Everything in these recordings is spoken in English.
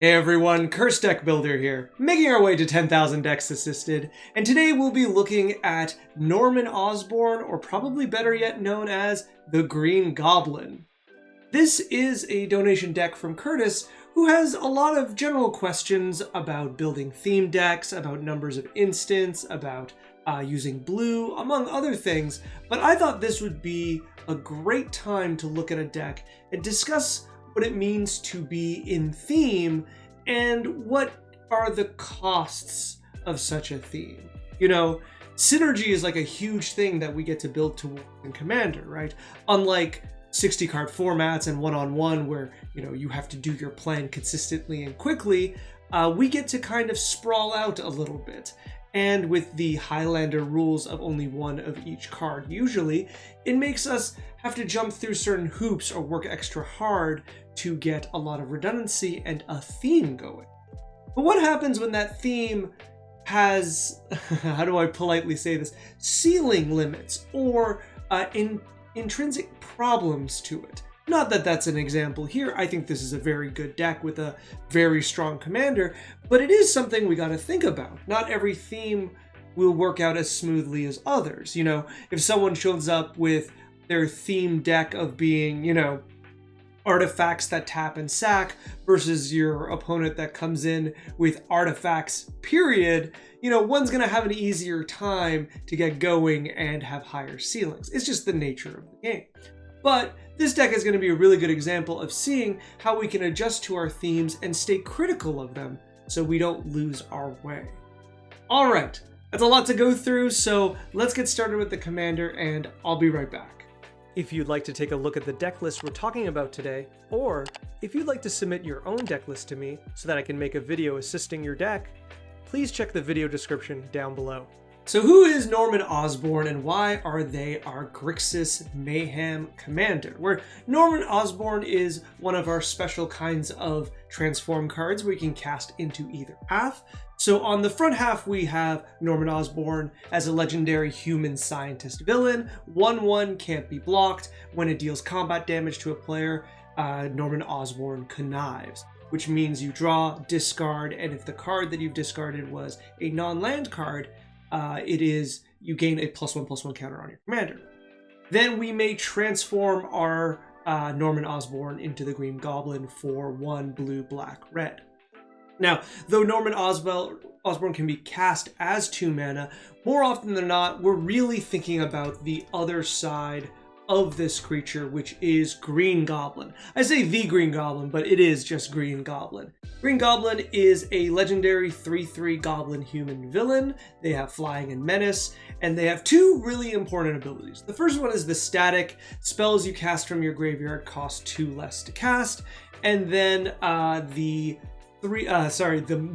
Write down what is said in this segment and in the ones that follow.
Hey everyone, Curse Deck Builder here, making our way to 10,000 decks assisted, and today we'll be looking at Norman Osborn, or probably better yet known as the Green Goblin. This is a donation deck from Curtis, who has a lot of general questions about building theme decks, about numbers of instants, about using blue, among other things, but I thought this would be a great time to look at a deck and discuss what it means to be in theme and what are the costs of such a theme. You know, synergy is like a huge thing that we get to build towards in Commander, right? Unlike 60 card formats and one-on-one where, you know, you have to do your plan consistently and quickly, we get to kind of sprawl out a little bit. And with the Highlander rules of only one of each card usually, it makes us have to jump through certain hoops or work extra hard to get a lot of redundancy and a theme going. But what happens when that theme has, how do I politely say this, ceiling limits or intrinsic problems to it? Not that that's an example here. I think this is a very good deck with a very strong commander, but it is something we got to think about. Not every theme will work out as smoothly as others. You know, if someone shows up with their theme deck of being, you know, artifacts that tap and sack versus your opponent that comes in with artifacts, period, you know, one's going to have an easier time to get going and have higher ceilings. It's just the nature of the game. But this deck is going to be a really good example of seeing how we can adjust to our themes and stay critical of them so we don't lose our way. All right, that's a lot to go through, so let's get started with the commander and I'll be right back. If you'd like to take a look at the deck list we're talking about today, or if you'd like to submit your own deck list to me so that I can make a video assisting your deck, please check the video description down below. So who is Norman Osborn and why are they our Grixis Mayhem commander? Where Norman Osborn is one of our special kinds of transform cards we can cast into either half. So on the front half we have Norman Osborn as a legendary human scientist villain. 1/1 can't be blocked. When it deals combat damage to a player, Norman Osborn connives, which means you draw, discard, and if the card that you've discarded was a non-land card, you gain a +1/+1 counter on your commander. Then we may transform our Norman Osborn into the Green Goblin for 1 blue, black, red. Now, though Norman Osborn can be cast as 2 mana, more often than not, we're really thinking about the other side of this creature, which is Green Goblin. I say the Green Goblin, but it is just Green Goblin. Green Goblin is a legendary 3/3 goblin human villain. They have flying and menace, and they have 2 really important abilities. The first one is the static. Spells you cast from your graveyard cost 2 less to cast, and then the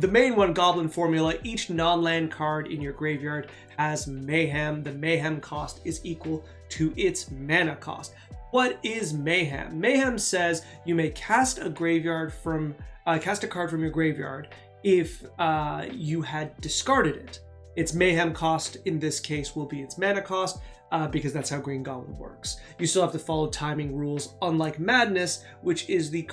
main one, Goblin formula. Each non-land card in your graveyard has Mayhem. The Mayhem cost is equal to its mana cost. What is Mayhem? Mayhem says you may cast a card from your graveyard if you had discarded it. Its Mayhem cost in this case will be its mana cost, because that's how Green Goblin works. You still have to follow timing rules, unlike Madness, which is the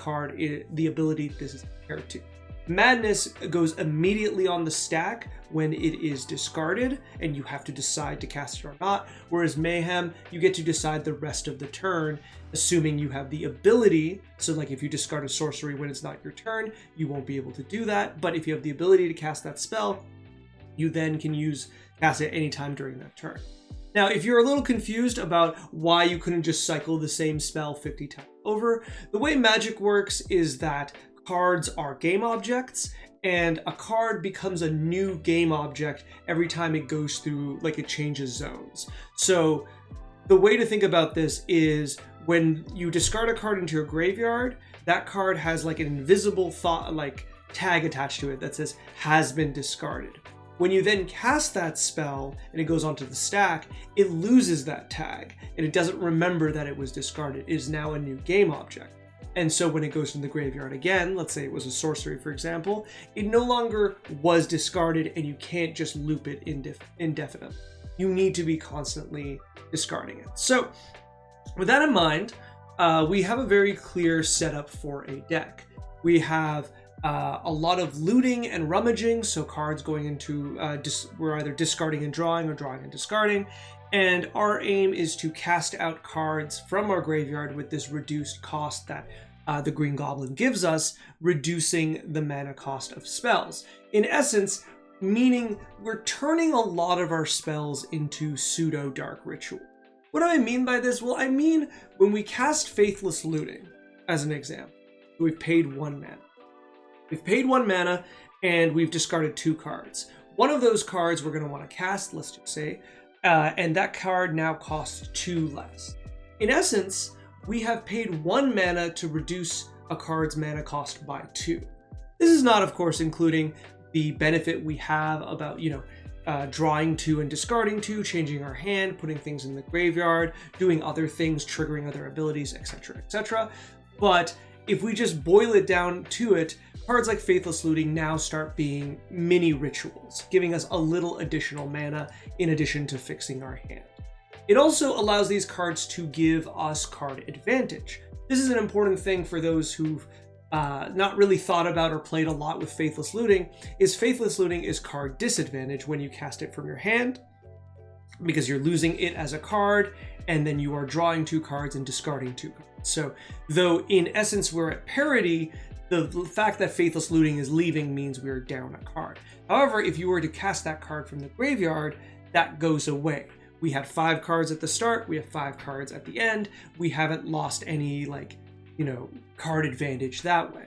ability this is compared to. Madness goes immediately on the stack when it is discarded, and you have to decide to cast it or not, whereas Mayhem, you get to decide the rest of the turn, assuming you have the ability. So like if you discard a sorcery when it's not your turn, you won't be able to do that, but if you have the ability to cast that spell, you then can cast it anytime during that turn. Now, if you're a little confused about why you couldn't just cycle the same spell 50 times over, the way Magic works is that cards are game objects, and a card becomes a new game object every time it goes through, like it changes zones. So the way to think about this is when you discard a card into your graveyard, that card has like an invisible tag attached to it that says has been discarded. When you then cast that spell and it goes onto the stack, it loses that tag and it doesn't remember that it was discarded. It is now a new game object. And so when it goes from the graveyard again, let's say it was a sorcery, for example, it no longer was discarded and you can't just loop it indefinitely. You need to be constantly discarding it. So with that in mind, we have a very clear setup for a deck. We have a lot of looting and rummaging, so cards going into, we're either discarding and drawing or drawing and discarding. And our aim is to cast out cards from our graveyard with this reduced cost that the Green Goblin gives us, reducing the mana cost of spells. In essence, meaning we're turning a lot of our spells into pseudo-dark ritual. What do I mean by this? Well, I mean when we cast Faithless Looting, as an example, we've paid 1 mana. We've paid 1 mana and we've discarded 2 cards. One of those cards we're going to want to cast, let's just say, and that card now costs 2 less. In essence, we have paid 1 mana to reduce a card's mana cost by 2. This is not, of course, including the benefit we have about, drawing 2 and discarding 2, changing our hand, putting things in the graveyard, doing other things, triggering other abilities, etc., etc. But if we just boil it down to it, cards like Faithless Looting now start being mini rituals, giving us a little additional mana in addition to fixing our hand. It also allows these cards to give us card advantage. This is an important thing for those who've not really thought about or played a lot with Faithless Looting, is Faithless Looting is card disadvantage when you cast it from your hand, because you're losing it as a card, and then you are drawing 2 cards and discarding 2 cards. So, though in essence we're at parity, the fact that Faithless Looting is leaving means we're down a card. However, if you were to cast that card from the graveyard, that goes away. We had 5 cards at the start, we have 5 cards at the end. We haven't lost any, card advantage that way.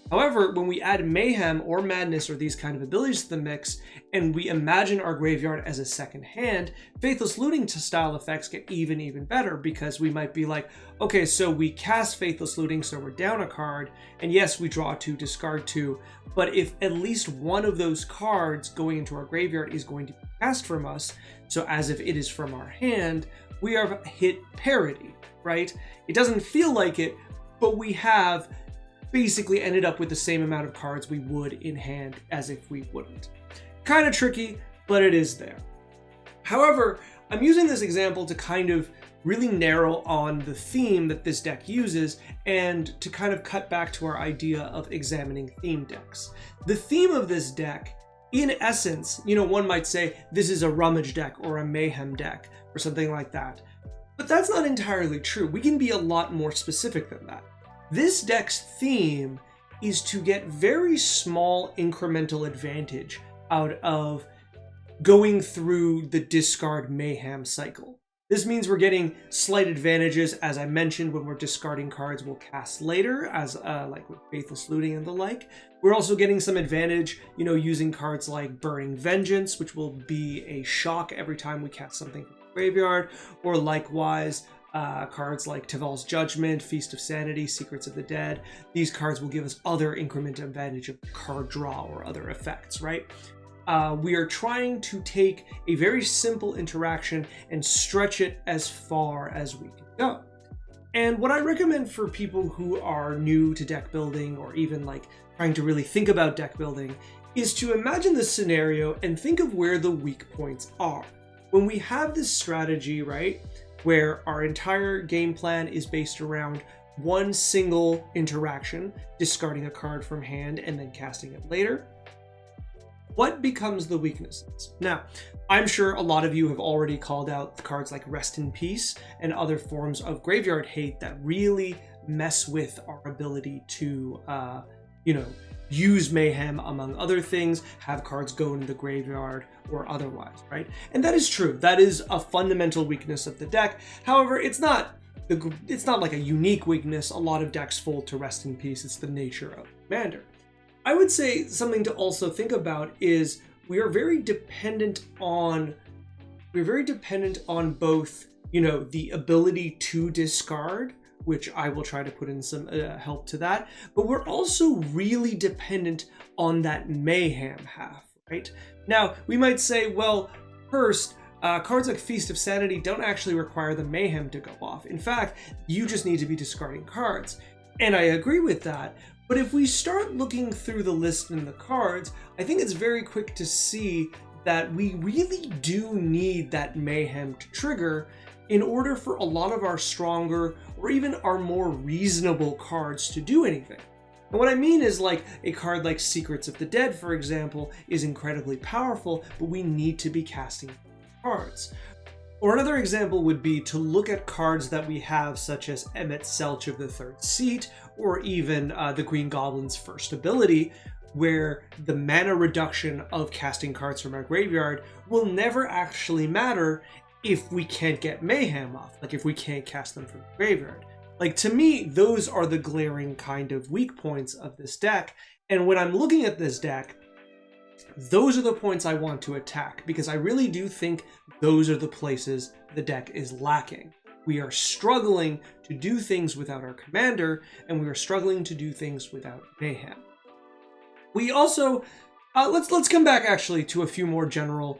However, when we add Mayhem or Madness or these kind of abilities to the mix, and we imagine our graveyard as a second hand, Faithless Looting style effects get even better, because we might be like, okay, so we cast Faithless Looting, so we're down a card, and yes, we draw 2, discard 2, but if at least one of those cards going into our graveyard is going to be cast from us, so as if it is from our hand, we have hit parity, right? It doesn't feel like it, but we have basically ended up with the same amount of cards we would in hand as if we wouldn't. Kind of tricky, but it is there. However, I'm using this example to kind of really narrow on the theme that this deck uses, and to kind of cut back to our idea of examining theme decks. The theme of this deck, in essence, one might say this is a rummage deck or a mayhem deck or something like that. But that's not entirely true. We can be a lot more specific than that. This deck's theme is to get very small incremental advantage out of going through the discard mayhem cycle. This means we're getting slight advantages, as I mentioned, when we're discarding cards we'll cast later, as like with Faithless Looting and the like. We're also getting some advantage, using cards like Burning Vengeance, which will be a shock every time we cast something from the graveyard, or likewise, cards like Tival's Judgment, Feast of Sanity, Secrets of the Dead. These cards will give us other increment advantage of card draw or other effects, right? We are trying to take a very simple interaction and stretch it as far as we can go. And what I recommend for people who are new to deck building, or even trying to really think about deck building, is to imagine this scenario and think of where the weak points are. When we have this strategy, right, where our entire game plan is based around one single interaction, discarding a card from hand and then casting it later, what becomes the weaknesses? Now, I'm sure a lot of you have already called out cards like Rest in Peace and other forms of graveyard hate that really mess with our ability to, use mayhem, among other things, have cards go into the graveyard or otherwise, right? And that is true. That is a fundamental weakness of the deck. However, it's not like a unique weakness. A lot of decks fold to Rest in Peace. It's the nature of Commander. I would say something to also think about is we are very dependent on both, the ability to discard, which I will try to put in some help to that, but we're also really dependent on that mayhem half, right? Now, we might say, well, first, cards like Feast of Sanity don't actually require the mayhem to go off. In fact, you just need to be discarding cards. And I agree with that, but if we start looking through the list and the cards, I think it's very quick to see that we really do need that mayhem to trigger in order for a lot of our stronger or even our more reasonable cards to do anything. And what I mean is like a card like Secrets of the Dead, for example, is incredibly powerful, but we need to be casting cards. Or another example would be to look at cards that we have, such as Emmet Selch of the Third Seat, or even the Green Goblin's first ability, where the mana reduction of casting cards from our graveyard will never actually matter if we can't get Mayhem off, like if we can't cast them from the graveyard. Like, to me, those are the glaring kind of weak points of this deck, and when I'm looking at this deck, those are the points I want to attack, because I really do think those are the places the deck is lacking. We are struggling to do things without our commander, and we are struggling to do things without Mayhem. We also, let's come back actually to a few more general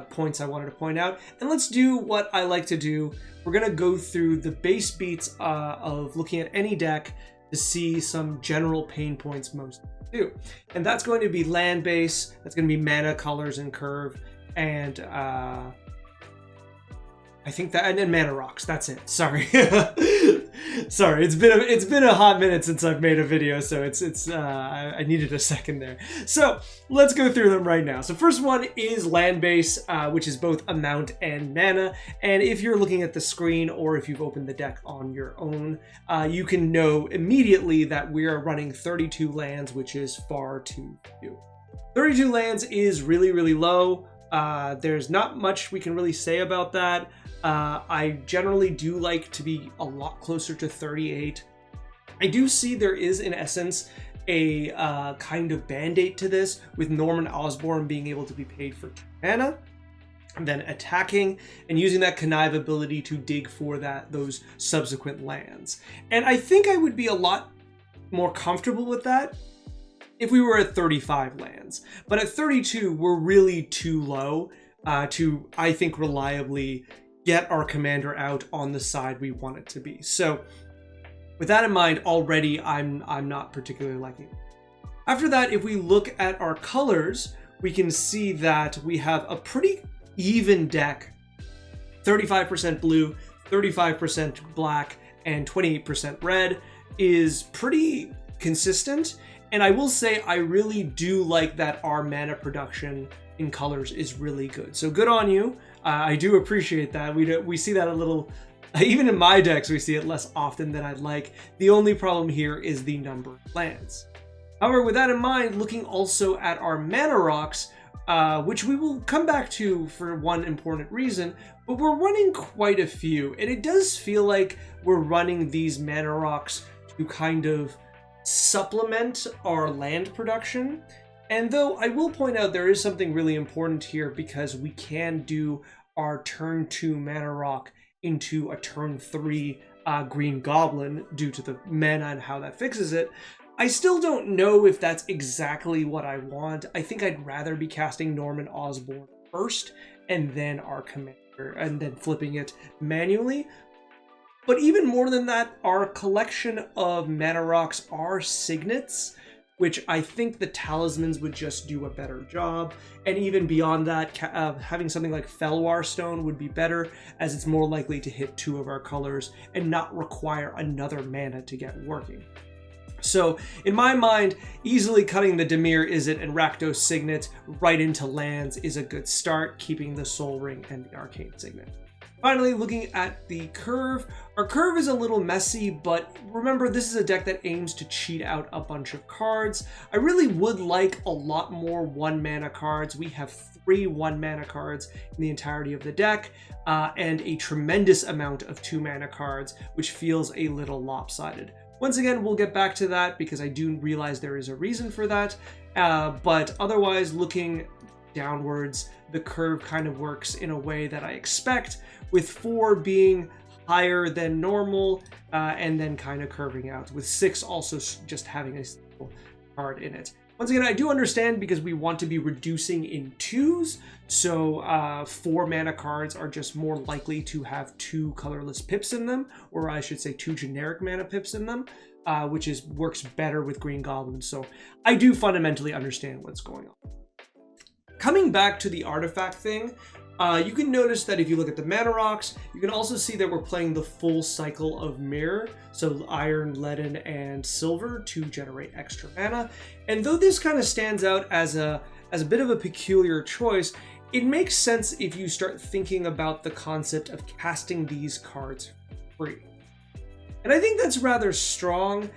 points I wanted to point out, and let's do what I like to do. We're going to go through the base beats of looking at any deck to see some general pain points most do. And that's going to be land base, that's going to be mana, colors, and curve, and I think that, and then mana rocks. That's it. Sorry, sorry. It's been a hot minute since I've made a video, so I needed a second there. So let's go through them right now. So first one is land base, which is both amount and mana. And if you're looking at the screen, or if you've opened the deck on your own, you can know immediately that we are running 32 lands, which is far too few. 32 lands is really, really low. There's not much we can really say about that. I generally do like to be a lot closer to 38. I do see there is, in essence, a kind of band-aid to this, with Norman Osborn being able to be paid for 2 mana, and then attacking and using that connive ability to dig for those subsequent lands. And I think I would be a lot more comfortable with that if we were at 35 lands. But at 32, we're really too low to, I think, reliably get our commander out on the side we want it to be. So with that in mind, already I'm not particularly liking it. After that, if we look at our colors, we can see that we have a pretty even deck. 35% blue, 35% black, and 28% red is pretty consistent. And I will say I really do like that our mana production in colors is really good. So good on you. I do appreciate that. We see that a little, even in my decks, we see it less often than I'd like. The only problem here is the number of lands. However, with that in mind, looking also at our mana rocks, which we will come back to for one important reason, but we're running quite a few, and it does feel like we're running these mana rocks to kind of supplement our land production. And though I will point out there is something really important here, because we can do our turn 2 mana rock into a turn 3 Green Goblin due to the mana and how that fixes it. I still don't know if that's exactly what I want. I think I'd rather be casting Norman Osborn first and then our commander, and then flipping it manually. But even more than that, our collection of mana rocks are signets, which I think the talismans would just do a better job. And even beyond that, having something like Felwar Stone would be better, as it's more likely to hit 2 of our colors and not require another mana to get working. So in my mind, easily cutting the Dimir Izzet and Rakdos Signet right into lands is a good start, keeping the Soul Ring and the Arcane Signet. Finally, looking at the curve, our curve is a little messy, but remember, this is a deck that aims to cheat out a bunch of cards. I really would like a lot more 1-mana cards. We have 3 1-mana cards in the entirety of the deck, and a tremendous amount of 2-mana cards, which feels a little lopsided. Once again, we'll get back to that because I do realize there is a reason for that, but otherwise, looking downwards, the curve kind of works in a way that I expect, with 4 being higher than normal, and then kind of curving out, with 6 also just having a single card in it. Once again, I do understand, because we want to be reducing in 2s, so 4 mana cards are just more likely to have 2 colorless pips in them, or I should say 2 generic mana pips in them, which works better with Green Goblin, so I do fundamentally understand what's going on. Coming back to the artifact thing, You can notice that if you look at the mana rocks, you can also see that we're playing the full cycle of mirror, so iron, leaden, and silver to generate extra mana. And though this kind of stands out as a bit of a peculiar choice, it makes sense if you start thinking about the concept of casting these cards for free. And I think that's rather strong.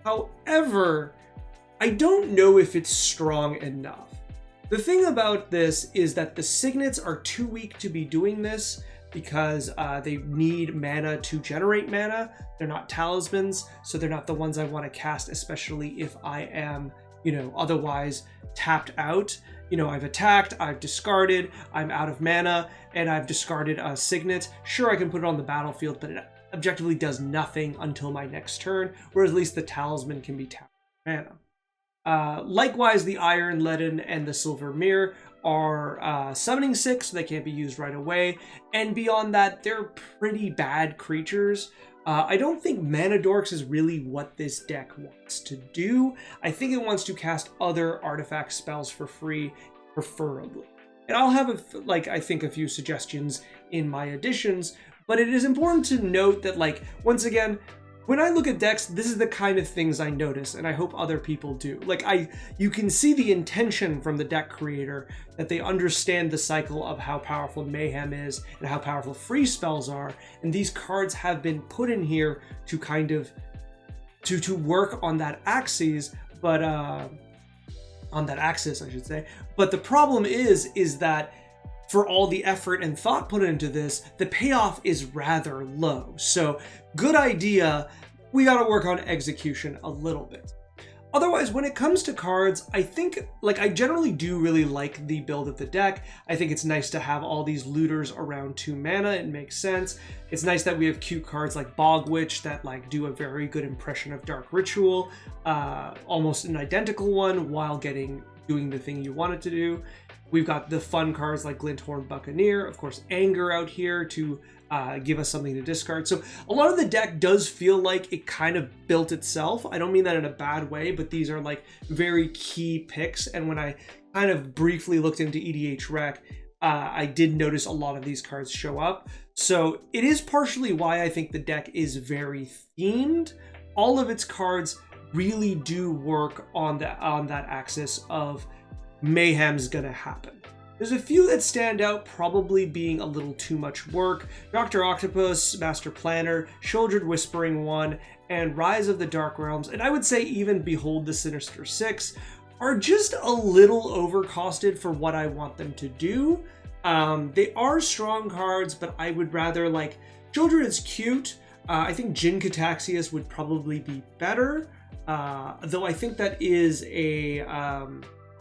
However, I don't know if it's strong enough. The thing about this is that the signets are too weak to be doing this because they need mana to generate mana. They're not talismans, so they're not the ones I want to cast, especially if I am, otherwise tapped out. I've attacked, I've discarded, I'm out of mana, and I've discarded a signet. Sure, I can put it on the battlefield, but it objectively does nothing until my next turn, whereas at least the talisman can be tapped for mana. Likewise, the iron, leaden, and the silver mirror are summoning 6, so they can't be used right away. And beyond that, they're pretty bad creatures. I don't think Mana Dorks is really what this deck wants to do. I think it wants to cast other artifact spells for free, preferably. And I'll have, I think a few suggestions in my additions, but it is important to note that, once again, when I look at decks, this is the kind of things I notice, and I hope other people do. You can see the intention from the deck creator that they understand the cycle of how powerful Mayhem is and how powerful free spells are, and these cards have been put in here to kind of to work on that axis, but on that axis, I should say. But the problem is that for all the effort and thought put into this, the payoff is rather low. So, good idea, we gotta work on execution a little bit. Otherwise, when it comes to cards, I think, I generally do really like the build of the deck. I think it's nice to have all these looters around 2 mana, it makes sense. It's nice that we have cute cards like Bog Witch that do a very good impression of Dark Ritual, almost an identical one while doing the thing you want it to do. We've got the fun cards like Glinthorn Buccaneer, of course Anger out here to give us something to discard. So a lot of the deck does feel like it kind of built itself. I don't mean that in a bad way, but these are very key picks. And when I kind of briefly looked into EDH Rec, I did notice a lot of these cards show up. So it is partially why I think the deck is very themed. All of its cards really do work on that axis of Mayhem's gonna happen. There's a few that stand out probably being a little too much work. Dr. Octopus, Master Planner, Shieldred Whispering One, and Rise of the Dark Realms, and I would say even Behold the Sinister Six, are just a little overcosted for what I want them to do. They are strong cards, but I would rather, Shieldred is cute. I think Jin Cataxius would probably be better, though I think that is a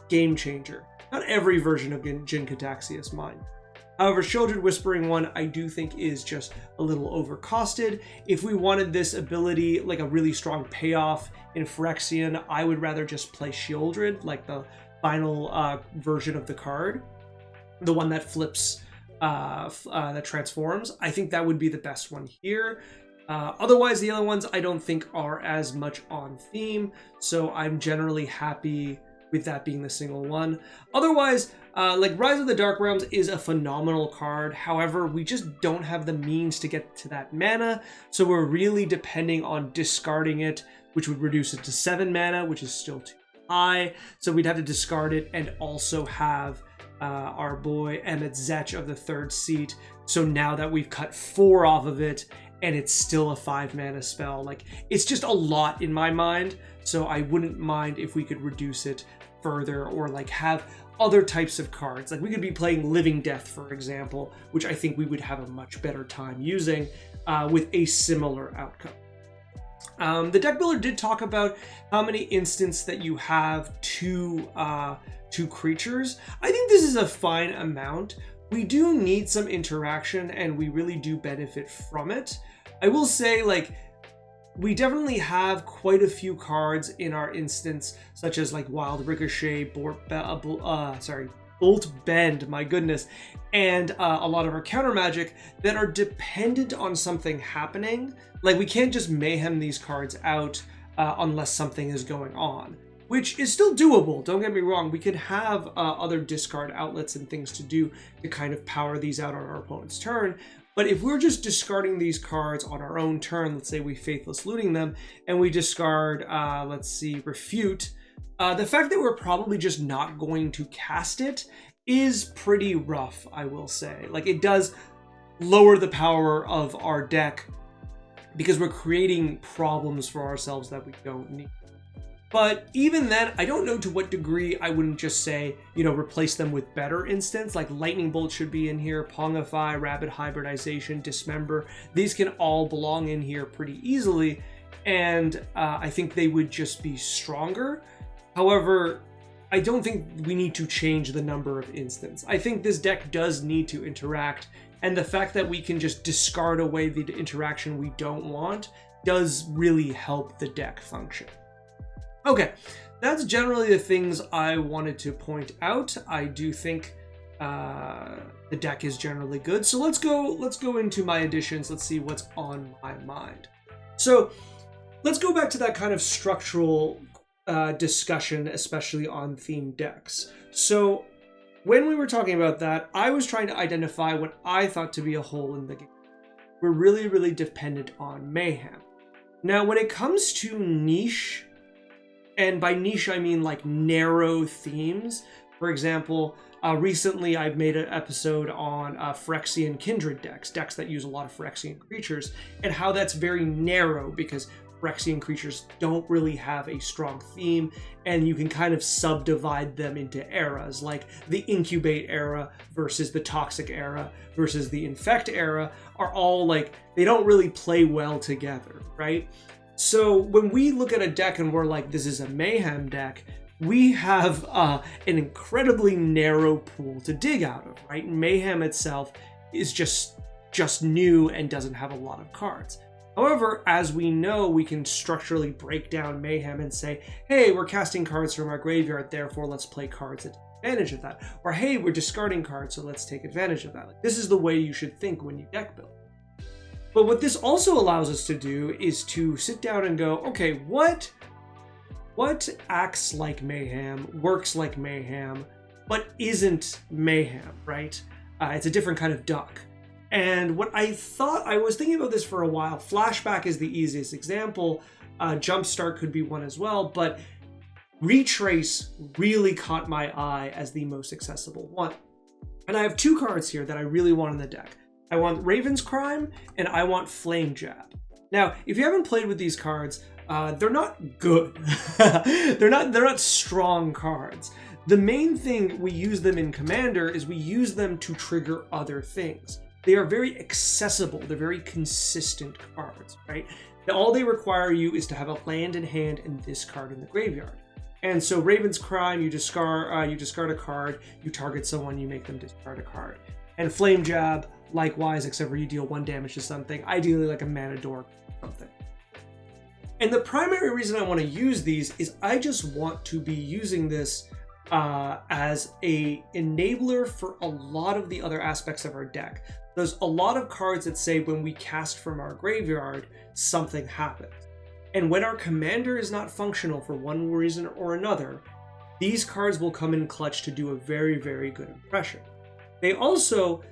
game changer. Not every version of Jin Cataxius, mind. However, Shieldred Whispering One I do think is just a little overcosted. If we wanted this ability, a really strong payoff in Phyrexian, I would rather just play Shieldred, the final version of the card. The one that flips, that transforms. I think that would be the best one here. Otherwise, the other ones I don't think are as much on theme, so I'm generally happy with that being the single one. Otherwise, Rise of the Dark Realms is a phenomenal card. However, we just don't have the means to get to that mana, so we're really depending on discarding it, which would reduce it to 7 mana, which is still too high. So we'd have to discard it and also have our boy Emmett Zetch of the 3rd seat. So now that we've cut 4 off of it, and it's still a 5 mana spell, it's just a lot in my mind. So I wouldn't mind if we could reduce it further, or have other types of cards. We could be playing Living Death, for example, which I think we would have a much better time using with a similar outcome. The deck builder did talk about how many instants that you have to creatures. I think this is a fine amount. We do need some interaction, and we really do benefit from it. I will say, we definitely have quite a few cards in our instance, such as Wild Ricochet, Bolt Bend, my goodness, and a lot of our counter magic that are dependent on something happening. We can't just mayhem these cards out unless something is going on. which is still doable. Don't get me wrong. We could have other discard outlets and things to do to kind of power these out on our opponent's turn. But if we're just discarding these cards on our own turn, let's say we Faithless Looting them, and we discard, let's see, Refute, the fact that we're probably just not going to cast it is pretty rough, I will say. Like, it does lower the power of our deck because we're creating problems for ourselves that we don't need. But even then, I don't know to what degree I wouldn't just say, you know, replace them with better instants, like Lightning Bolt should be in here, Pongify, Rapid Hybridization, Dismember. These can all belong in here pretty easily, and I think they would just be stronger. However, I don't think we need to change the number of instants. I think this deck does need to interact, and the fact that we can just discard away the interaction we don't want does really help the deck function. Okay, that's generally the things I wanted to point out. I do think the deck is generally good. So let's go into my additions. Let's see what's on my mind. So let's go back to that kind of structural discussion, especially on themed decks. So when we were talking about that, I was trying to identify what I thought to be a hole in the game. We're really, really dependent on Mayhem. Now, when it comes to niche, and by niche, I mean like narrow themes. For example, recently I've made an episode on Phyrexian Kindred decks that use a lot of Phyrexian creatures, and how that's very narrow because Phyrexian creatures don't really have a strong theme, and you can kind of subdivide them into eras, like the Incubate era versus the Toxic era versus the Infect era are all like, they don't really play well together, right? So when we look at a deck and we're like, this is a Mayhem deck, we have an incredibly narrow pool to dig out of, right? Mayhem itself is just new and doesn't have a lot of cards. However, as we know, we can structurally break down Mayhem and say, hey, we're casting cards from our graveyard, therefore let's play cards that take advantage of that. Or hey, we're discarding cards, so let's take advantage of that. Like, this is the way you should think when you deck build. But what this also allows us to do is to sit down and go, okay, what acts like Mayhem, works like Mayhem, but isn't Mayhem, right? It's a different kind of duck. And what I was thinking about this for a while. Flashback is the easiest example. Jumpstart could be one as well, but Retrace really caught my eye as the most accessible one. And I have two cards here that I really want in the deck. I want Raven's Crime, and I want Flame Jab. Now, if you haven't played with these cards, they're not good. they're not strong cards. The main thing we use them in Commander is we use them to trigger other things. They are very accessible. They're very consistent cards, right? All they require you is to have a land in hand and this card in the graveyard. And so Raven's Crime, you discard a card, you target someone, you make them discard a card. And Flame Jab, likewise, except for you deal 1 damage to something, ideally like a Mana Dork or something. And the primary reason I want to use these is I just want to be using this as a enabler for a lot of the other aspects of our deck. There's a lot of cards that say when we cast from our graveyard, something happens. And when our commander is not functional for one reason or another, these cards will come in clutch to do a very, very good impression. They also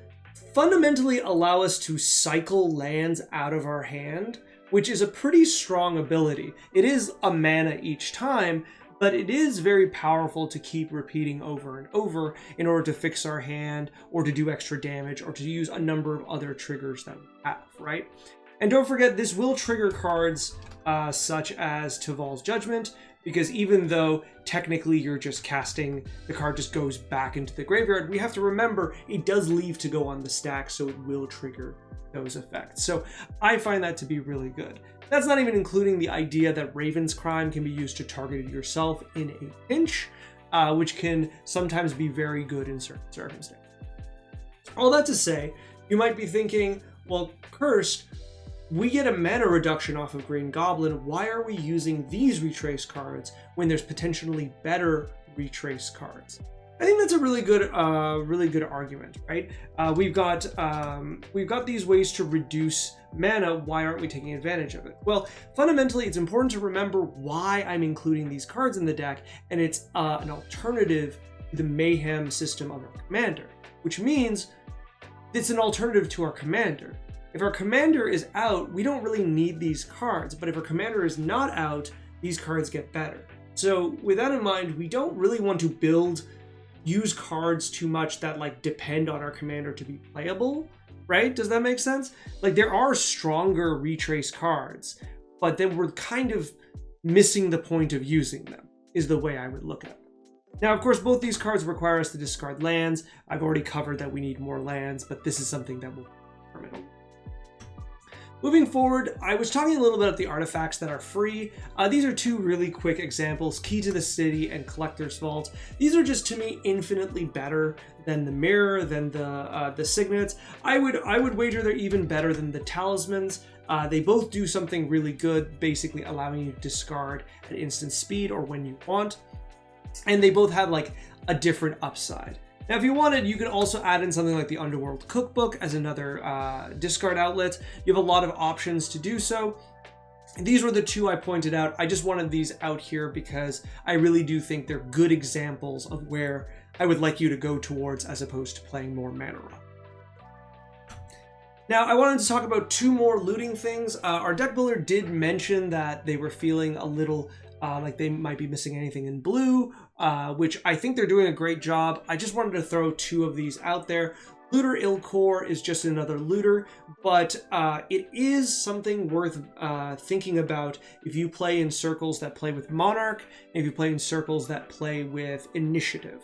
fundamentally allow us to cycle lands out of our hand, which is a pretty strong ability. It is a mana each time, but it is very powerful to keep repeating over and over in order to fix our hand or to do extra damage or to use a number of other triggers that we have, right? And don't forget, this will trigger cards such as Tival's Judgment, because even though technically you're just casting, the card just goes back into the graveyard, we have to remember it does leave to go on the stack, so it will trigger those effects. So I find that to be really good. That's not even including the idea that Raven's Crime can be used to target yourself in a pinch, which can sometimes be very good in certain circumstances. All that to say, you might be thinking, well, Cursed, we get a mana reduction off of Green Goblin. Why are we using these Retrace cards when there's potentially better Retrace cards? I think that's a really good argument, right? We've got these ways to reduce mana. Why aren't we taking advantage of it? Well, fundamentally, it's important to remember why I'm including these cards in the deck, and it's an alternative to the mayhem system of our commander, which means it's an alternative to our commander. If our commander is out, we don't really need these cards, but if our commander is not out, these cards get better. So with that in mind, we don't really want to use cards too much that like depend on our commander to be playable, right? Does that make sense? Like there are stronger retrace cards, but then we're kind of missing the point of using them, is the way I would look at it. Now, of course, both these cards require us to discard lands. I've already covered that we need more lands, but this is something that will permanent. Moving forward, I was talking a little bit about the artifacts that are free. These are two really quick examples, Key to the City and Collector's Vault. These are just, to me, infinitely better than the Mirror, than the Signets. I would wager they're even better than the Talismans. They both do something really good, basically allowing you to discard at instant speed or when you want. And they both have like a different upside. Now, if you wanted, you could also add in something like the Underworld Cookbook as another discard outlet. You have a lot of options to do so. These were the two I pointed out. I just wanted these out here because I really do think they're good examples of where I would like you to go towards as opposed to playing more mana rock. Now, I wanted to talk about two more looting things. Our deck builder did mention that they were feeling a little like they might be missing anything in blue, which I think they're doing a great job. I just wanted to throw two of these out there. Looter Ilkor is just another looter, but it is something worth thinking about if you play in circles that play with Monarch, and if you play in circles that play with Initiative.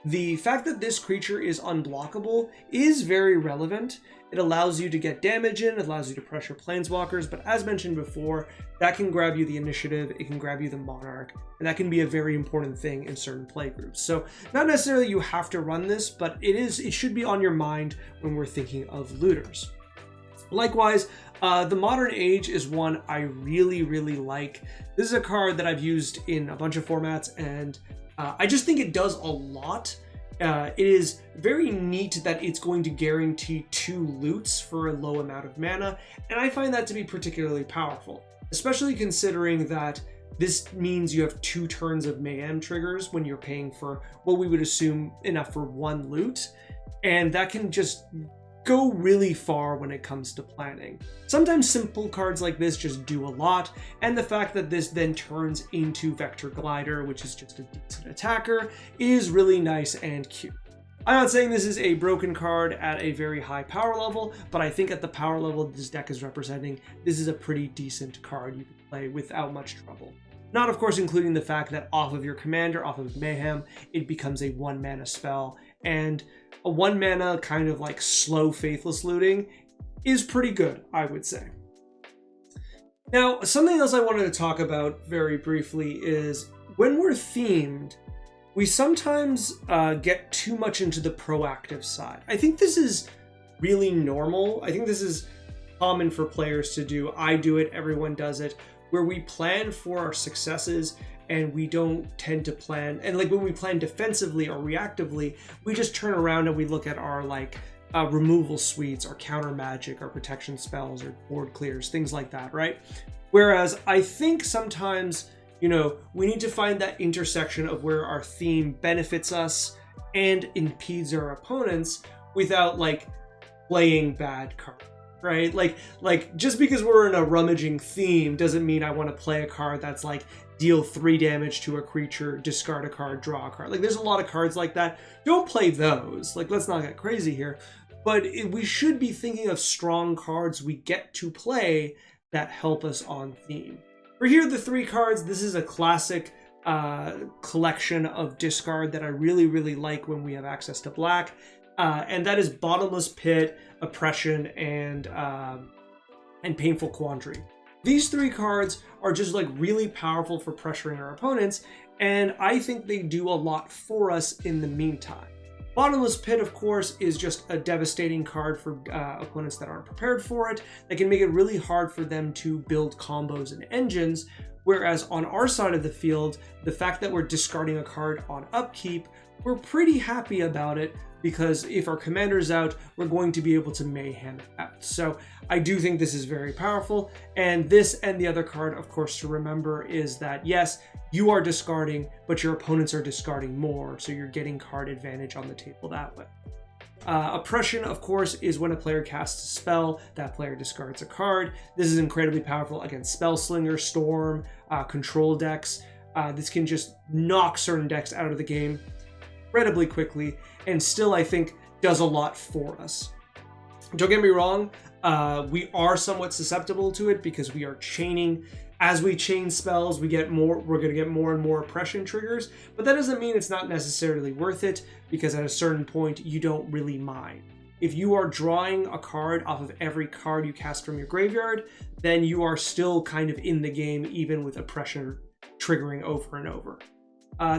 The fact that this creature is unblockable is very relevant. It allows you to get damage in, it allows you to pressure planeswalkers, but as mentioned before, that can grab you the Initiative, it can grab you the Monarch, and that can be a very important thing in certain playgroups. So not necessarily you have to run this, but it should be on your mind when we're thinking of looters. Likewise, the Modern Age is one I really, really like. This is a card that I've used in a bunch of formats, and I just think it does a lot. It is very neat that it's going to guarantee 2 loots for a low amount of mana, and I find that to be particularly powerful, especially considering that this means you have 2 turns of mayhem triggers when you're paying for what we would assume enough for 1 loot, and that can just go really far when it comes to planning. Sometimes simple cards like this just do a lot, and the fact that this then turns into Vector Glider, which is just a decent attacker, is really nice and cute. I'm not saying this is a broken card at a very high power level, but I think at the power level this deck is representing, this is a pretty decent card you can play without much trouble. Not, of course, including the fact that off of your commander, off of Mayhem, it becomes a 1 mana spell, and a 1 mana kind of like slow Faithless looting is pretty good, I would say. Now, something else I wanted to talk about very briefly is when we're themed, we sometimes get too much into the proactive side. I think this is really normal. I think this is common for players to do. I do it, everyone does it, where we plan for our successes and we don't tend to plan, and like when we plan defensively or reactively, we just turn around and we look at our like removal suites, our counter magic, our protection spells, or board clears, things like that, right? Whereas I think sometimes, you know, we need to find that intersection of where our theme benefits us and impedes our opponents without like playing bad cards. Right? Like just because we're in a rummaging theme doesn't mean I want to play a card that's like deal 3 damage to a creature, discard a card, draw a card. Like there's a lot of cards like that. Don't play those. Like let's not get crazy here. But we should be thinking of strong cards we get to play that help us on theme. For here, the 3 cards, this is a classic collection of discard that I really, really like when we have access to black. And that is Bottomless Pit, Oppression, and Painful Quandary. These 3 cards are just like really powerful for pressuring our opponents, and I think they do a lot for us in the meantime. Bottomless Pit, of course, is just a devastating card for opponents that aren't prepared for it. That can make it really hard for them to build combos and engines, Whereas on our side of the field, the fact that we're discarding a card on upkeep, we're pretty happy about it, because if our commander's out, we're going to be able to mayhem it out. So I do think this is very powerful. And this and the other card, of course, to remember is that, yes, you are discarding, but your opponents are discarding more. So you're getting card advantage on the table that way. Oppression, of course, is when a player casts a spell, that player discards a card. This is incredibly powerful against Spellslinger, Storm, control decks. This can just knock certain decks out of the game incredibly quickly, and still I think does a lot for us. Don't get me wrong, we are somewhat susceptible to it because we are chaining. As we chain spells, we're going to get more and more oppression triggers, but that doesn't mean it's not necessarily worth it, because at a certain point you don't really mind. If you are drawing a card off of every card you cast from your graveyard, then you are still kind of in the game, even with oppression triggering over and over.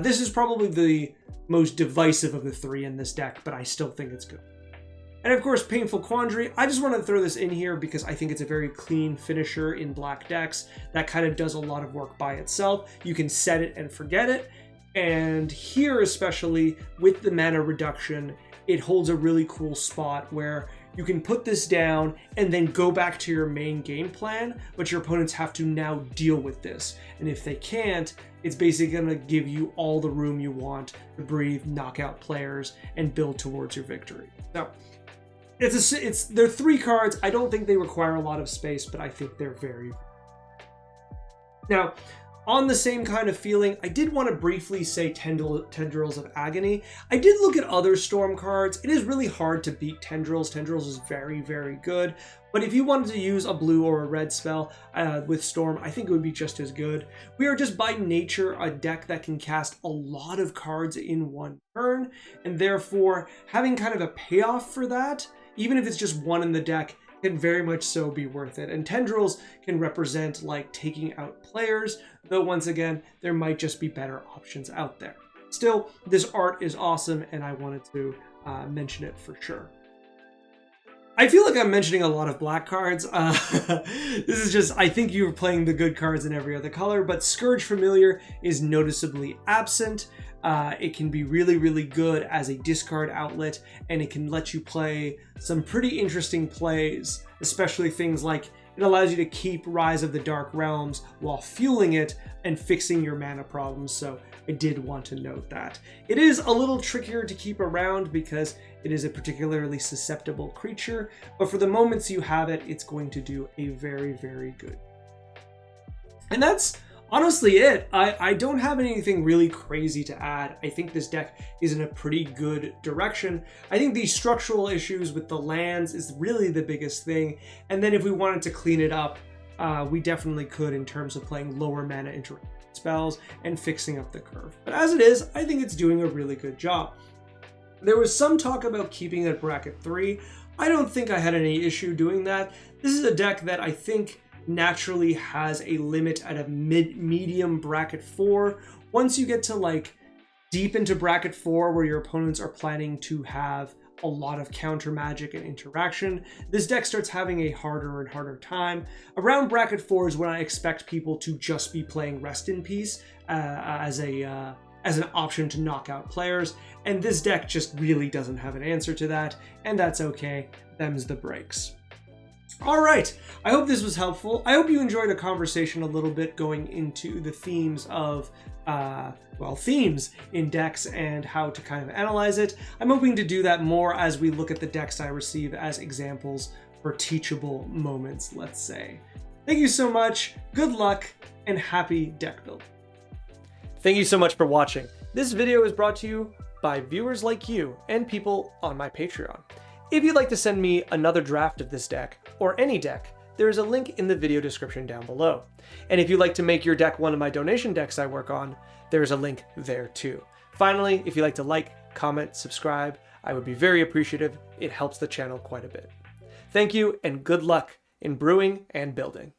This is probably the most divisive of the three in this deck, but I still think it's good. And of course, Painful Quandary. I just want to throw this in here because I think it's a very clean finisher in black decks that kind of does a lot of work by itself. You can set it and forget it. And here, especially with the mana reduction, it holds a really cool spot where you can put this down and then go back to your main game plan, but your opponents have to now deal with this. And if they can't, it's basically going to give you all the room you want to breathe, knock out players, and build towards your victory. So they're 3 cards. I don't think they require a lot of space, but I think they're very... Now, on the same kind of feeling, I did want to briefly say Tendrils of Agony. I did look at other Storm cards. It is really hard to beat Tendrils. Tendrils is very, very good. But if you wanted to use a blue or a red spell with Storm, I think it would be just as good. We are just by nature a deck that can cast a lot of cards in one turn, and therefore having kind of a payoff for that, even if it's just one in the deck, can very much so be worth it. And Tendrils can represent like taking out players, though once again, there might just be better options out there. Still, this art is awesome, and I wanted to mention it for sure. I feel like I'm mentioning a lot of black cards. This is just, I think you're playing the good cards in every other color, but Scourge Familiar is noticeably absent. It can be really, really good as a discard outlet, and it can let you play some pretty interesting plays, especially things like it allows you to keep Rise of the Dark Realms while fueling it and fixing your mana problems, so I did want to note that. It is a little trickier to keep around because it is a particularly susceptible creature, but for the moments you have it, it's going to do a very, very good. And that's honestly it. I don't have anything really crazy to add. I think this deck is in a pretty good direction. I think these structural issues with the lands is really the biggest thing. And then if we wanted to clean it up, we definitely could in terms of playing lower mana interaction spells and fixing up the curve. But as it is, I think it's doing a really good job. There was some talk about keeping it at bracket 3. I don't think I had any issue doing that. This is a deck that I think naturally has a limit at a medium bracket 4. Once you get to like deep into bracket 4 where your opponents are planning to have a lot of counter magic and interaction, this deck starts having a harder and harder time. Around bracket 4 is when I expect people to just be playing Rest in Peace as an option to knock out players, and this deck just really doesn't have an answer to that, and that's okay. Them's the breaks. All right, I hope this was helpful. I hope you enjoyed a conversation a little bit going into the themes of, themes in decks and how to kind of analyze it. I'm hoping to do that more as we look at the decks I receive as examples for teachable moments, let's say. Thank you so much, good luck, and happy deck building. Thank you so much for watching. This video is brought to you by viewers like you and people on my Patreon. If you'd like to send me another draft of this deck, or any deck, there is a link in the video description down below. And if you'd like to make your deck one of my donation decks I work on, there is a link there too. Finally, if you'd like to like, comment, subscribe, I would be very appreciative. It helps the channel quite a bit. Thank you, and good luck in brewing and building.